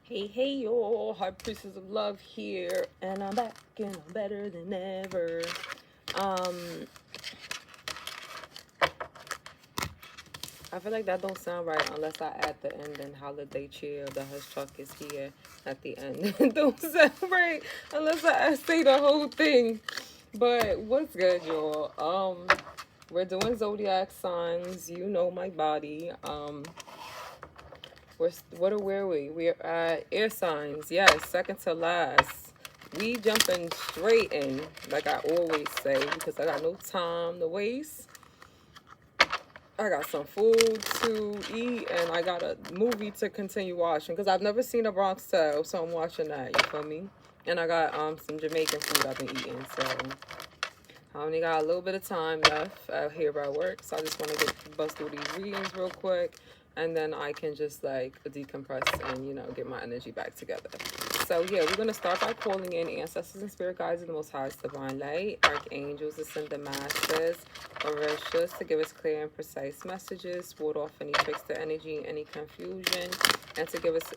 Hey, hey, y'all, High Priestess of Love here, and I'm back, and I'm better than ever. I feel like that don't sound right unless I add the end and holiday cheer. The hush truck is here at the end. It don't sound right unless I say the whole thing. But what's good, y'all? We're doing zodiac signs. You know my body. Where are we? We're at air signs. Yes, second to last. We jumping straight in, like I always say, because I got no time to waste. I got some food to eat, and I got a movie to continue watching because I've never seen a Bronx Tale, so I'm watching that. You feel me? And I got some Jamaican food I've been eating, so I only got a little bit of time left out here at work, so I just want to bust through these readings real quick, and then I can just like decompress and get my energy back together. So yeah, we're gonna start by calling in ancestors and spirit guides in the Most High's divine light, archangels, ascended masters, orishas to give us clear and precise messages, ward off any trickster energy, any confusion, and to give us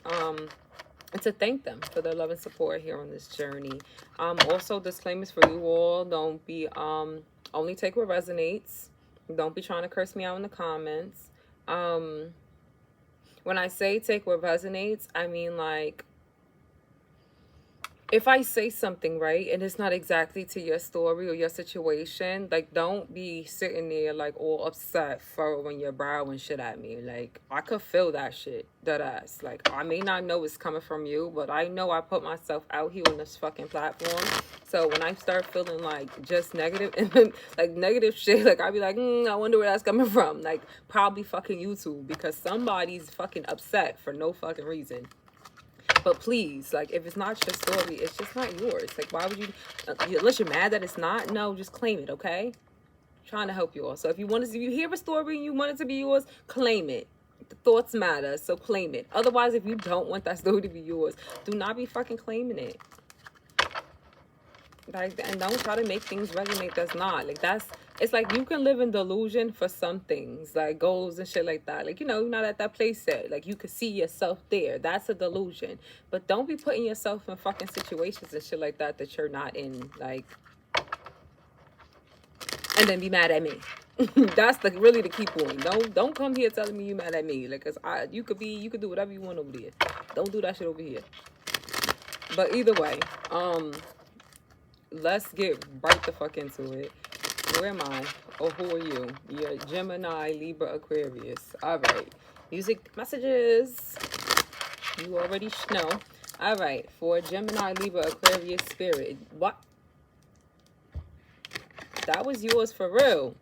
and to thank them for their love and support here on this journey. Also disclaimers for you all: don't be only take what resonates. Don't be trying to curse me out in the comments. When I say take what resonates, I mean like if I say something, right, and it's not exactly to your story or your situation, like, don't be sitting there, like, all upset, furrowing your brow and shit at me. Like, I could feel that shit, dead ass. Like, I may not know it's coming from you, but I know I put myself out here on this fucking platform. So when I start feeling, like, just negative, like, negative shit, like, I'd be like, I wonder where that's coming from. Like, probably fucking YouTube, because somebody's fucking upset for no fucking reason. But please, like, if it's not your story, it's just not yours. Like, why would you, unless you're mad that it's not, no, just claim it, okay? I'm trying to help you all. So if you hear a story and you want it to be yours, claim it. The thoughts matter, so claim it. Otherwise, if you don't want that story to be yours, do not be fucking claiming it. Like, and don't try to make things resonate that's not. Like, it's like you can live in delusion for some things, like goals and shit like that. Like, you're not at that place yet. Like, you could see yourself there. That's a delusion. But don't be putting yourself in fucking situations and shit like that you're not in. Like, and then be mad at me. That's really the key point. Don't come here telling me you mad at me. Like, 'cause you could do whatever you want over there. Don't do that shit over here. But either way, let's get right the fuck into it. Where am I? Oh, who are you? You're Gemini, Libra, Aquarius. All right. Music messages. You already know. All right. For Gemini, Libra, Aquarius, Spirit. What? That was yours for real.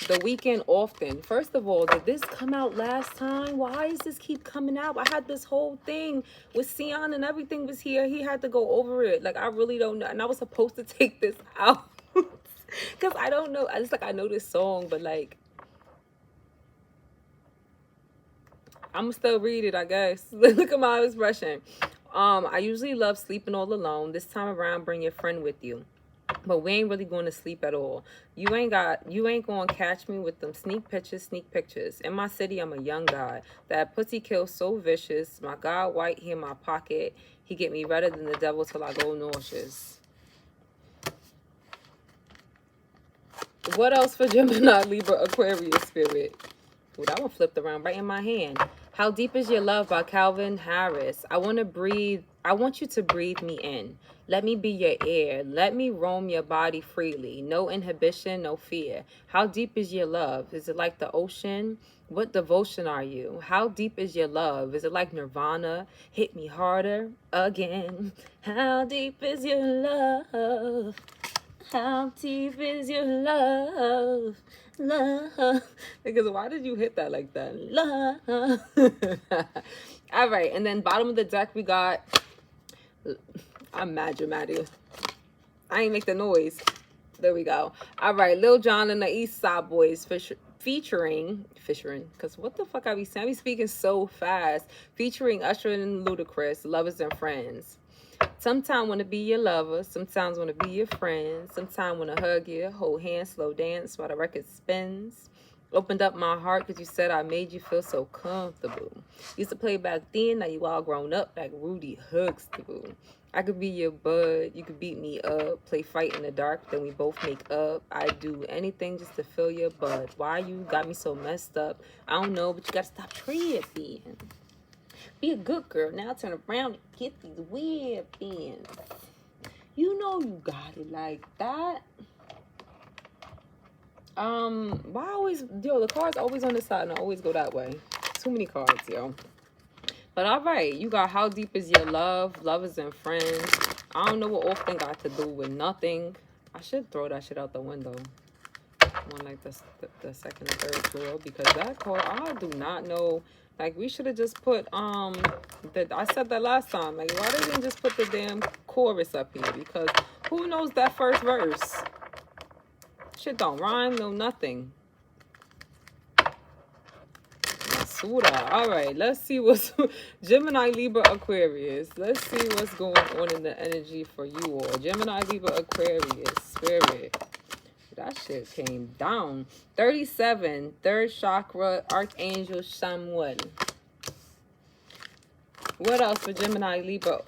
The weekend often. First of all, did this come out last time? Why does this keep coming out? I had this whole thing with Sion and everything was here. He had to go over it. Like, I really don't know. And I was supposed to take this out. Because I don't know. It's like I know this song, but like, I'm going to still read it, I guess. Look at my expression. I usually love sleeping all alone. This time around, bring your friend with you. But we ain't really going to sleep at all. You ain't going to catch me with them sneak pictures. In my city, I'm a young guy. That pussy kills so vicious. My God white, he in my pocket. He get me redder than the devil till I go nauseous. What else for Gemini, Libra, Aquarius, Spirit? Ooh, that one flipped around right in my hand. How Deep Is Your Love by Calvin Harris. I want you to breathe me in. Let me be your air. Let me roam your body freely. No inhibition, no fear. How deep is your love? Is it like the ocean? What devotion are you? How deep is your love? Is it like Nirvana? Hit me harder again. How deep is your love? How deep is your love? Love. Because why did you hit that like that? Love. All right. And then bottom of the deck, we got... I'm mad dramatic. I ain't make the noise. There we go. All right. Lil Jon and the East Side Boys featuring, because what the fuck I be saying? I be speaking so fast. Featuring Usher and Ludacris, Lovers and Friends. Sometimes want to be your lover. Sometimes want to be your friend. Sometimes want to hug you, hold hands, slow dance while the record spins. Opened up my heart because you said I made you feel so comfortable. Used to play back then, now you all grown up like Rudy Huxtable. I could be your bud, you could beat me up, play fight in the dark, then we both make up. I do anything just to fill your bud. Why you got me so messed up? I don't know, but you gotta stop tripping. Be a good girl. Now turn around and get these weird things. You know you got it like that. Why always, yo, the cards always on this side and I always go that way. Too many cards, yo. But all right, you got how deep is your love, lovers and friends. I don't know what often got to do with nothing. I should throw that shit out the window. One like the second and third drawer, because that card, I do not know. Like, we should have just put I said that last time. Like, why didn't just put the damn chorus up here? Because who knows that first verse? Shit don't rhyme, no nothing. Suda. All right, let's see what's Gemini, Libra, Aquarius. Let's see what's going on in the energy for you all. Gemini, Libra, Aquarius, spirit. That shit came down. 37, third chakra, Archangel Samuel. What else for Gemini, Libra?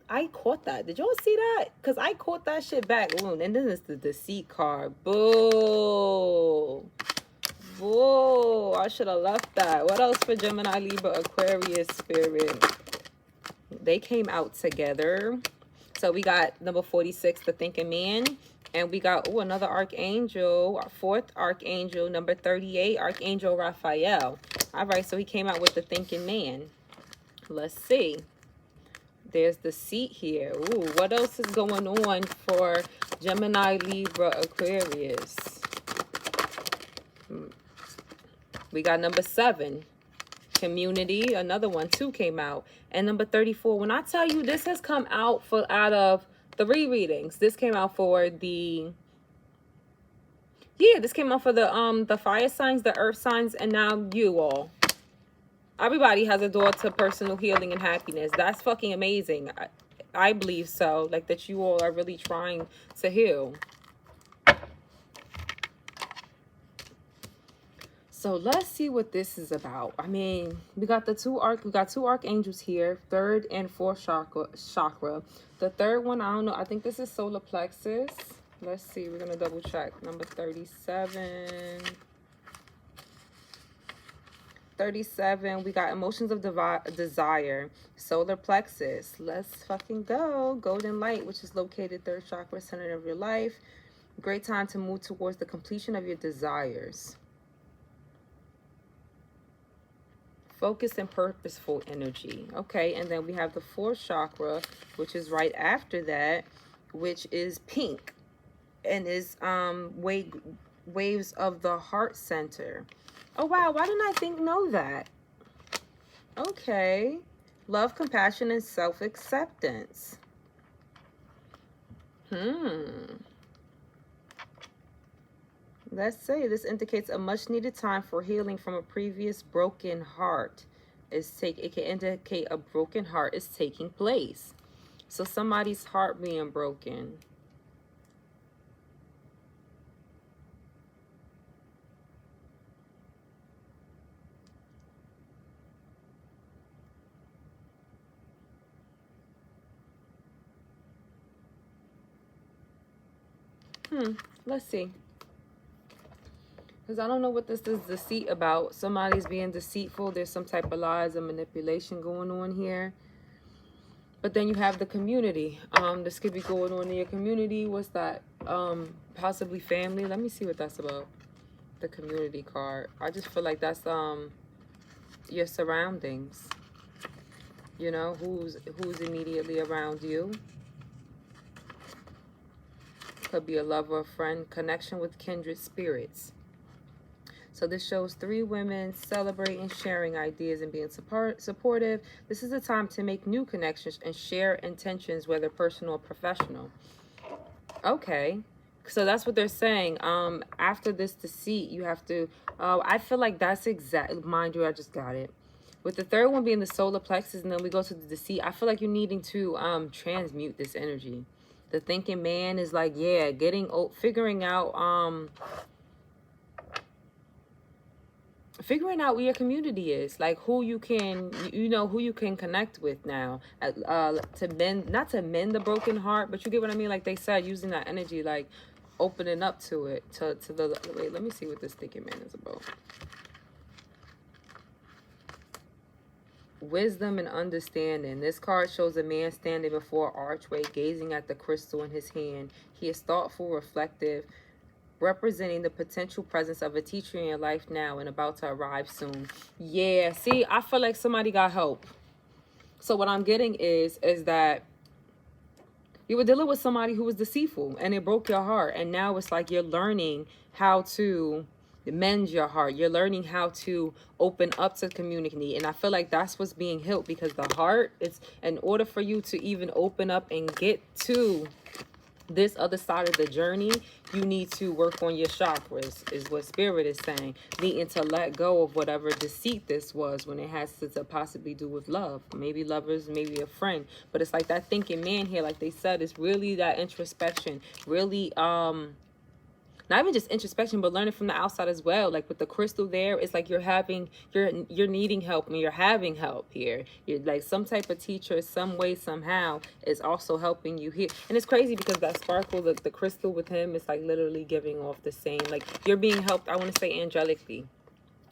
I caught that. Did y'all see that? Because I caught that shit back. Ooh, and then it's the deceit card. Boo. Boo. I should have left that. What else for Gemini, Libra, Aquarius, spirit? They came out together. So we got number 46, the thinking man. And we got, oh, another archangel, our fourth archangel, number 38, Archangel Raphael. All right, so he came out with the thinking man. Let's see. There's the seat here. Ooh, what else is going on for Gemini, Libra, Aquarius? We got number 7, community. Another one too came out. And number 34. When I tell you this has come out for out of 3 readings, this came out for the this came out for the fire signs, the earth signs, and now you all. Everybody has a door to personal healing and happiness. That's fucking amazing. I believe so. Like, that you all are really trying to heal. So let's see what this is about. I mean, we got two archangels here, 3rd and 4th chakra. The 3rd one, I don't know. I think this is solar plexus. Let's see. We're gonna double check. Number 37. 37. We got emotions of desire, solar plexus. Let's fucking go. Golden light, which is located 3rd chakra, center of your life. Great time to move towards the completion of your desires. Focused and purposeful energy. Okay, and then we have the 4th chakra, which is right after that, which is pink and is waves of the heart center. Oh wow, why didn't I know that? Okay. Love, compassion, and self-acceptance. Let's say this indicates a much needed time for healing from a previous broken heart. It can indicate a broken heart is taking place. So somebody's heart being broken. Let's see. Because I don't know what this is deceit about. Somebody's being deceitful. There's some type of lies and manipulation going on here. But then you have the community. This could be going on in your community. What's that? Possibly family. Let me see what that's about. The community card. I just feel like that's your surroundings. You know, who's immediately around you. Could be a lover, a friend, connection with kindred spirits. So this shows 3 women celebrating, sharing ideas, and being supportive. This is a time to make new connections and share intentions, whether personal or professional. Okay. So that's what they're saying. After this deceit, you have to... I feel like that's exactly... Mind you, I just got it. With the 3rd one being the solar plexus, and then we go to the deceit, I feel like you're needing to transmute this energy. The thinking man is like, yeah, figuring out... figuring out where your community is, like who you can, you know, who you can connect with now, to mend, not to mend the broken heart, but you get what I mean. Like they said, using that energy, like opening up to it, to the, wait, let me see what this thinking man is about. Wisdom and understanding. This card shows a man standing before an archway, gazing at the crystal in his hand. He is thoughtful, reflective, representing the potential presence of a teacher in your life now and about to arrive soon. Yeah, see, I feel like somebody got help. So what I'm getting is that you were dealing with somebody who was deceitful and it broke your heart, and now it's like you're learning how to mend your heart. You're learning how to open up to community, and I feel like that's what's being healed, because the heart, it's in order for you to even open up and get to this other side of the journey, you need to work on your chakras, is what spirit is saying. Needing to let go of whatever deceit this was, when it has to possibly do with love, maybe lovers, maybe a friend. But it's like that thinking man here, like they said, is really that introspection, really not even just introspection, but learning from the outside as well. Like with the crystal there, it's like you're needing help and you're having help here. You're like some type of teacher, some way, somehow is also helping you here. And it's crazy because that sparkle, the crystal with him, is like literally giving off the same, like you're being helped, I want to say angelically.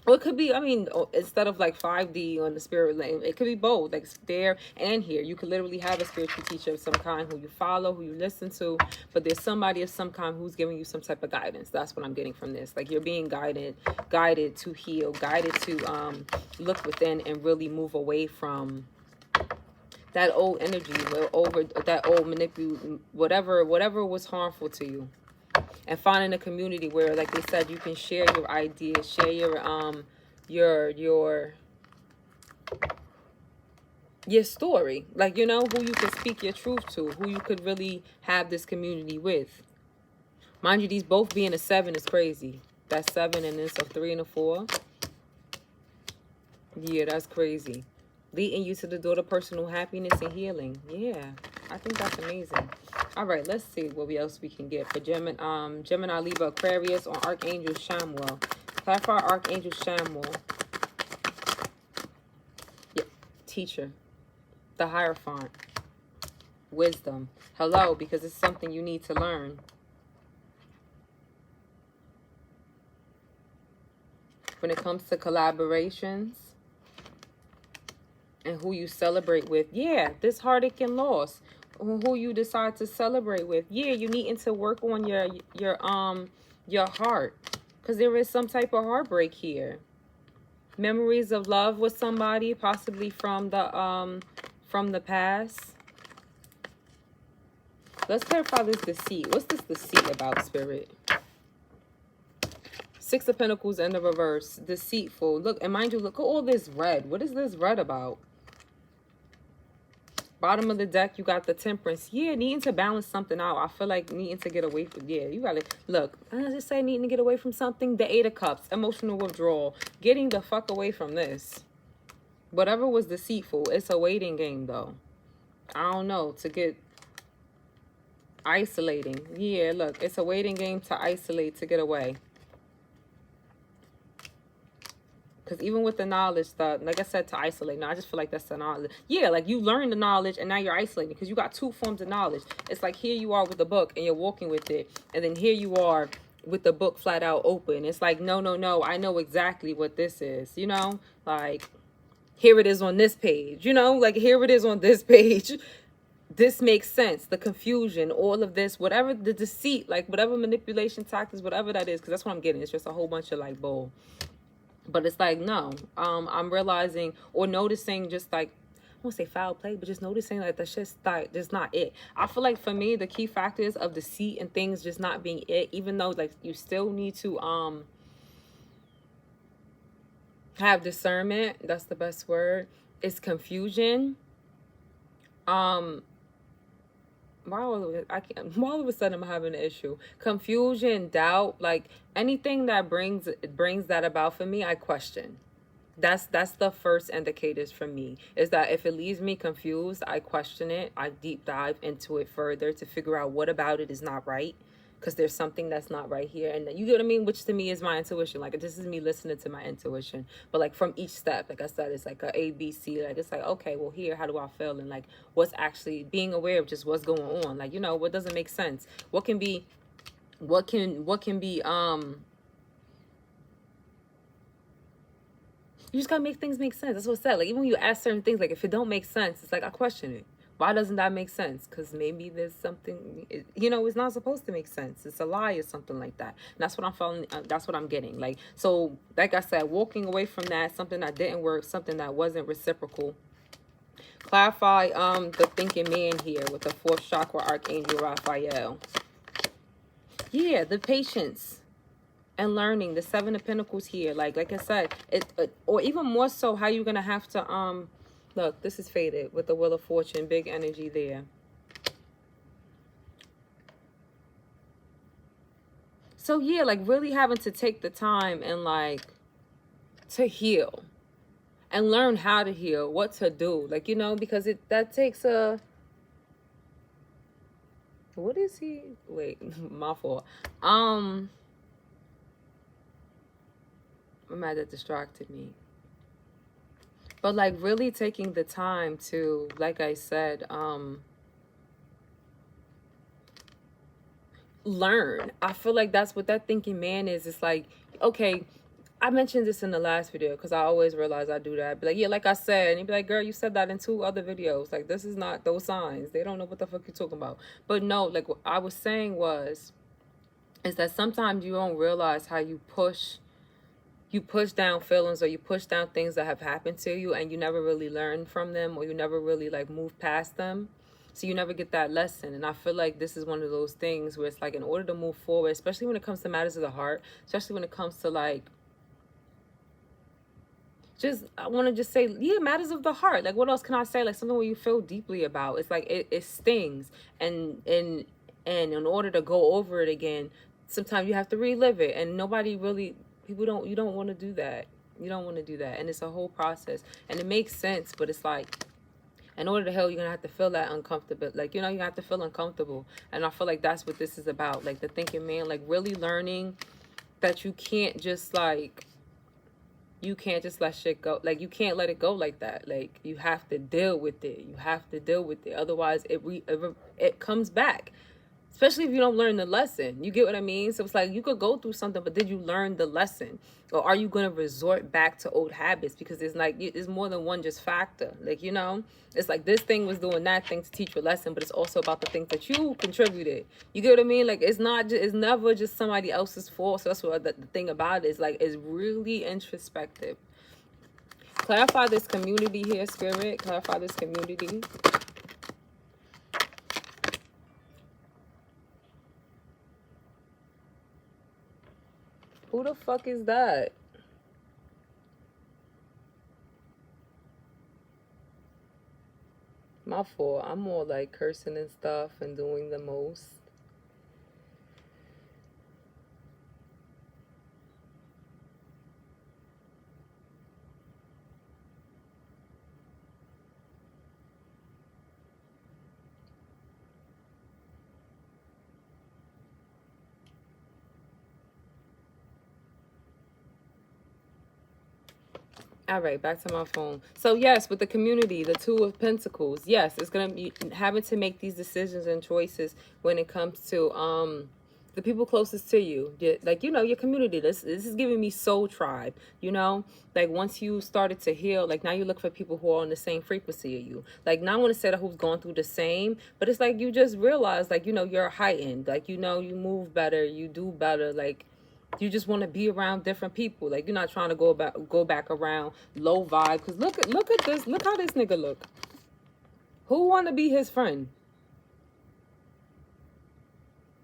Well, it could be, I mean, instead of like 5D on the spirit lane, it could be both, like there and here. You could literally have a spiritual teacher of some kind who you follow, who you listen to, but there's somebody of some kind who's giving you some type of guidance. That's what I'm getting from this. Like you're being guided to heal, guided to look within and really move away from that old energy, over that old whatever was harmful to you. And finding a community where, like they said, you can share your ideas, share your story, like, you know, who you could speak your truth to, who you could really have this community with. Mind you, these both being a 7 is crazy. That's 7 and this a 3 and a 4. Yeah, that's crazy. Leading you to the door to personal happiness and healing. Yeah, I think that's amazing. All right, let's see what else we can get for Gemini, Libra, Aquarius on Archangel Chamuel. Clarify Archangel Chamuel. Yeah, teacher, the Hierophant, wisdom. Hello, because it's something you need to learn. When it comes to collaborations and who you celebrate with, yeah, this heartache and loss, who you decide to celebrate with, yeah, you needing to work on your heart, because there is some type of heartbreak here. Memories of love with somebody, possibly from the past. Let's clarify this deceit. What's this deceit about, spirit? 6 of Pentacles in the reverse, deceitful. Look, and mind you, look at all this red. What is this red about? Bottom of the deck, you got the Temperance. Yeah, needing to balance something out. I feel like needing to get away from, yeah, you gotta, look, I just say needing to get away from something. The 8 of Cups, emotional withdrawal. Getting the fuck away from this. Whatever was deceitful, it's a waiting game, though. I don't know, to get isolating. Yeah, look, it's a waiting game to isolate, to get away. Because even with the knowledge stuff, like I said, to isolate. No, I just feel like that's the knowledge. Yeah, like you learn the knowledge and now you're isolating because you got 2 forms of knowledge. It's like here you are with the book and you're walking with it. And then here you are with the book flat out open. It's like, no, I know exactly what this is. You know, like here it is on this page. You know, like here it is on this page. This makes sense. The confusion, all of this, whatever the deceit, like whatever manipulation tactics, whatever that is. Because that's what I'm getting. It's just a whole bunch of like bull. But it's like, no, I'm realizing or noticing just like, I won't say foul play, but just noticing like that's just like, just not it. I feel like for me, the key factors of deceit and things just not being it, even though like you still need to have discernment. That's the best word. It's confusion. Why all of a sudden I'm having an issue. Confusion, doubt, like anything that brings that about for me, I question. That's the first indicators for me, is that if it leaves me confused, I question it. I deep dive into it further to figure out what about it is not right. because there's something that's not right here. And you get what I mean? Which to me is my intuition. Like, this is me listening to my intuition. But like from each step, like I said, it's like a B, C. Like, it's like, okay, well, here, how do I feel? And like, what's actually being aware of just what's going on. Like, you know, what doesn't make sense? What can be, what can be, you just gotta make things make sense. That's what I said. Like, even when you ask certain things, like if it don't make sense, it's like, I question it. Why doesn't that make sense? Because maybe there's something, you know, it's not supposed to make sense. It's a lie or something like that. And that's what I'm feeling. That's what I'm getting. Like, so, like I said, walking away from that, something that didn't work, something that wasn't reciprocal. Clarify the thinking man here with the 4th chakra archangel Raphael. Yeah, the patience and learning, the 7 of Pentacles here. Like I said, or even more so, how you're gonna have to look, this is faded with the Wheel of Fortune, big energy there. So yeah, like really having to take the time and like to heal and learn how to heal, what to do. Like, you know, because that takes a, what is he? Wait, my fault. I'm mad that distracted me. But like really taking the time to, like I said, learn. I feel like that's what that thinking man is. It's like, okay, I mentioned this in the last video because I always realize I do that. But like, yeah, like I said, and he'd be like, girl, you said that in 2 other videos. Like, this is not those signs. They don't know what the fuck you're talking about. But no, like what I was saying is that sometimes you don't realize how you push down feelings, or you push down things that have happened to you, and you never really learn from them, or you never really like move past them. So you never get that lesson. And I feel like this is one of those things where it's like, in order to move forward, especially when it comes to matters of the heart, especially when it comes to like, just, I want to just say, yeah, matters of the heart. Like, what else can I say? Like, something where you feel deeply about. It's like, it stings. And in order to go over it again, sometimes you have to relive it. And nobody really, you don't want to do that. You don't want to do that. And it's a whole process. And it makes sense, but it's like, in order to heal, you're going to have to feel that uncomfortable. Like, you know, you have to feel uncomfortable. And I feel like that's what this is about. Like, the thinking man, like really learning that you can't just like, you can't just let shit go. Like, you can't let it go like that. Like, you have to deal with it. You have to deal with it. Otherwise, it comes back. Especially if you don't learn the lesson. You get what I mean? So it's like, you could go through something, but did you learn the lesson? Or are you going to resort back to old habits? Because it's like, it's more than one just factor. Like, you know, it's like this thing was doing that thing to teach you a lesson, but it's also about the things that you contributed. You get what I mean? Like, it's never just somebody else's fault. So that's what the thing about it is, like, it's really introspective. Clarify this community here, Spirit. Clarify this community. Who the fuck is that? My fault. I'm more like cursing and stuff and doing the most. All right, back to my phone. So yes, with the community, the 2 of Pentacles, yes, it's gonna be having to make these decisions and choices when it comes to the people closest to you. Like, you know, your community. This is giving me soul tribe. You know, like once you started to heal, like now you look for people who are on the same frequency as you. Like, not want to say that who's going through the same, but it's like you just realize, like, you know, you're heightened. Like, you know, you move better, you do better. Like, you just want to be around different people. Like, you're not trying to go back around low vibe. Because look at this. Look how this nigga look. Who want to be his friend?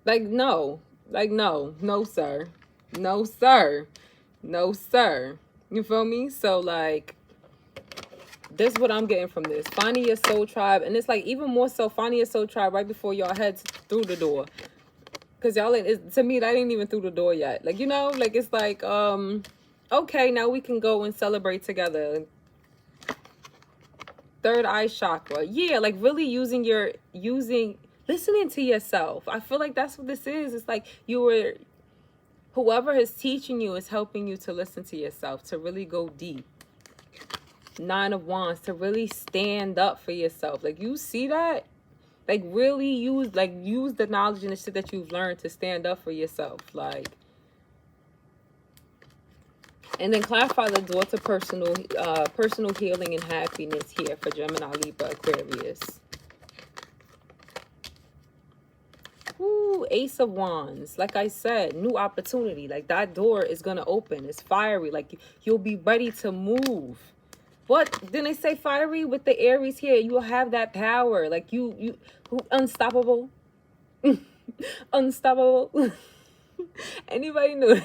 Like, no. Like, no. No, sir. No, sir. No, sir. You feel me? So, like, this is what I'm getting from this. Finding your soul tribe. And it's like, even more so, finding your soul tribe right before y'all heads through the door. Because y'all, to me, that ain't even through the door yet. Like, you know, like, it's like, okay, now we can go and celebrate together. 3rd eye chakra. Yeah, like really using listening to yourself. I feel like that's what this is. It's like whoever is teaching you is helping you to listen to yourself, to really go deep. 9 of Wands, to really stand up for yourself. Like, you see that? Like, really use the knowledge and the shit that you've learned to stand up for yourself. Like, and then clarify the door to personal healing and happiness here for Gemini, Libra, Aquarius. Ooh, Ace of Wands. Like I said, new opportunity. Like, that door is going to open. It's fiery. Like, you'll be ready to move. What? Didn't they say fiery with the Aries here? You will have that power. Like, you unstoppable. Unstoppable. Anybody know?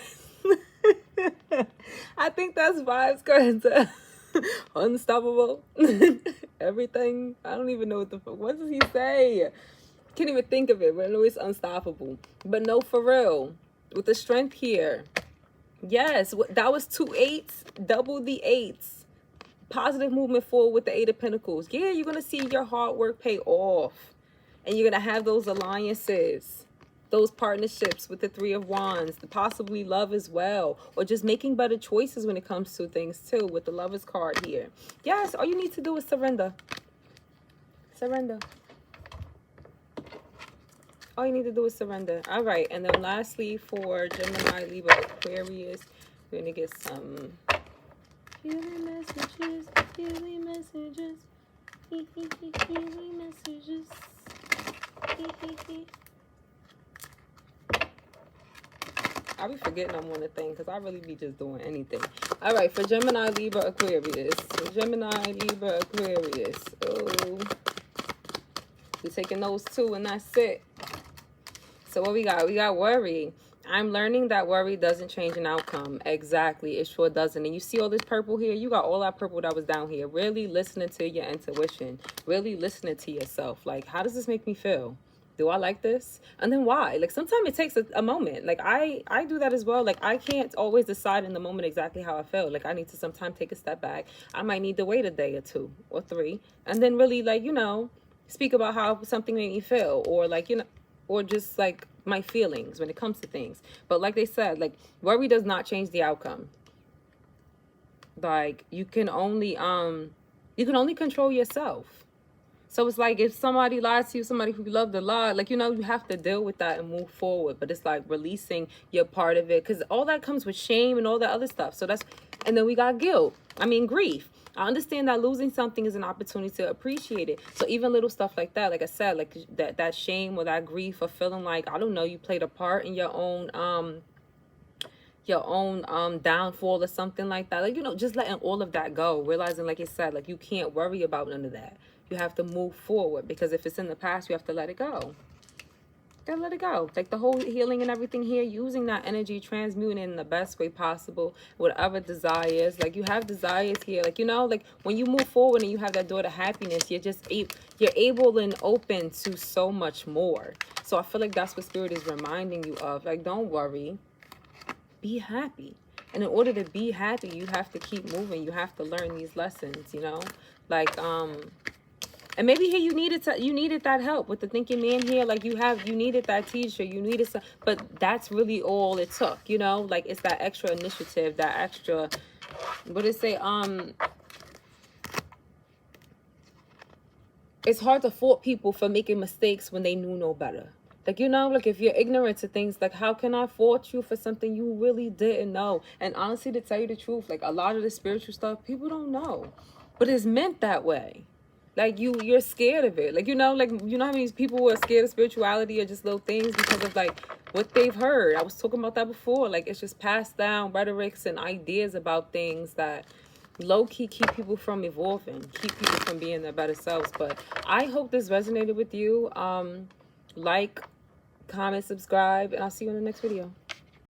I think that's vibes cards. Unstoppable. Everything. I don't even know what the fuck. What does he say? Can't even think of it, but I know it's unstoppable. But no, for real, with the strength here, yes, that was 2 8s, double the 8s. Positive movement forward with the 8 of Pentacles. Yeah, you're gonna see your hard work pay off, and you're gonna have those alliances, those partnerships with the 3 of Wands, possibly love as well, or just making better choices when it comes to things too, with the Lovers card here. Yes, all you need to do is surrender. Surrender. All you need to do is surrender. All right, and then lastly for Gemini, Libra, Aquarius, we're gonna get some healing messages, healing messages, healing messages. I be forgetting I'm on the thing because I really be just doing anything. All right, for Gemini, Libra, Aquarius. For Gemini, Libra, Aquarius. Oh, we're taking those 2 and that's it. So what we got? We got worry. I'm learning that worry doesn't change an outcome. Exactly. It sure doesn't. And you see all this purple here? You got all that purple that was down here. Really listening to your intuition. Really listening to yourself. Like, how does this make me feel? Do I like this? And then why? Like, sometimes it takes a moment. Like, I do that as well. Like, I can't always decide in the moment exactly how I feel. Like, I need to sometimes take a step back. I might need to wait a day or 2 or 3. And then really, like, you know, speak about how something made me feel. Or, like, you know, or just like my feelings when it comes to things. But like they said, like, worry does not change the outcome. Like, you can only control yourself. So it's like, if somebody lies to you, somebody who you love to lie, like, you know, you have to deal with that and move forward. But it's like releasing your part of it, because all that comes with shame and all that other stuff. So that's, and then we got guilt. I mean, grief. I understand that losing something is an opportunity to appreciate it. So even little stuff like that, like I said, like that shame or that grief or feeling like, I don't know, you played a part in your own downfall or something like that. Like, you know, just letting all of that go. Realizing, like I said, like, you can't worry about none of that. You have to move forward, because if it's in the past, you have to let it go. Gotta let it go. Like, the whole healing and everything here, using that energy, transmuting it in the best way possible, whatever desires. Like, you have desires here. Like, you know, like, when you move forward and you have that door to happiness, you're able and open to so much more. So I feel like that's what Spirit is reminding you of. Like, don't worry. Be happy. And in order to be happy, you have to keep moving. You have to learn these lessons, you know? Like, and maybe here you needed that help with the thinking man here. Like, you needed that teacher, you needed some, but that's really all it took, you know? Like, it's that extra initiative, that extra, what did it say? It's hard to fault people for making mistakes when they knew no better. Like, you know, like, if you're ignorant to things, like, how can I fault you for something you really didn't know? And honestly, to tell you the truth, like, a lot of the spiritual stuff, people don't know, but it's meant that way. Like, you're scared of it. Like, you know, like, you know how many people who are scared of spirituality or just little things because of, like, what they've heard. I was talking about that before. Like, it's just passed down rhetorics and ideas about things that low-key keep people from evolving, keep people from being their better selves. But I hope this resonated with you. Like, comment, subscribe, and I'll see you in the next video.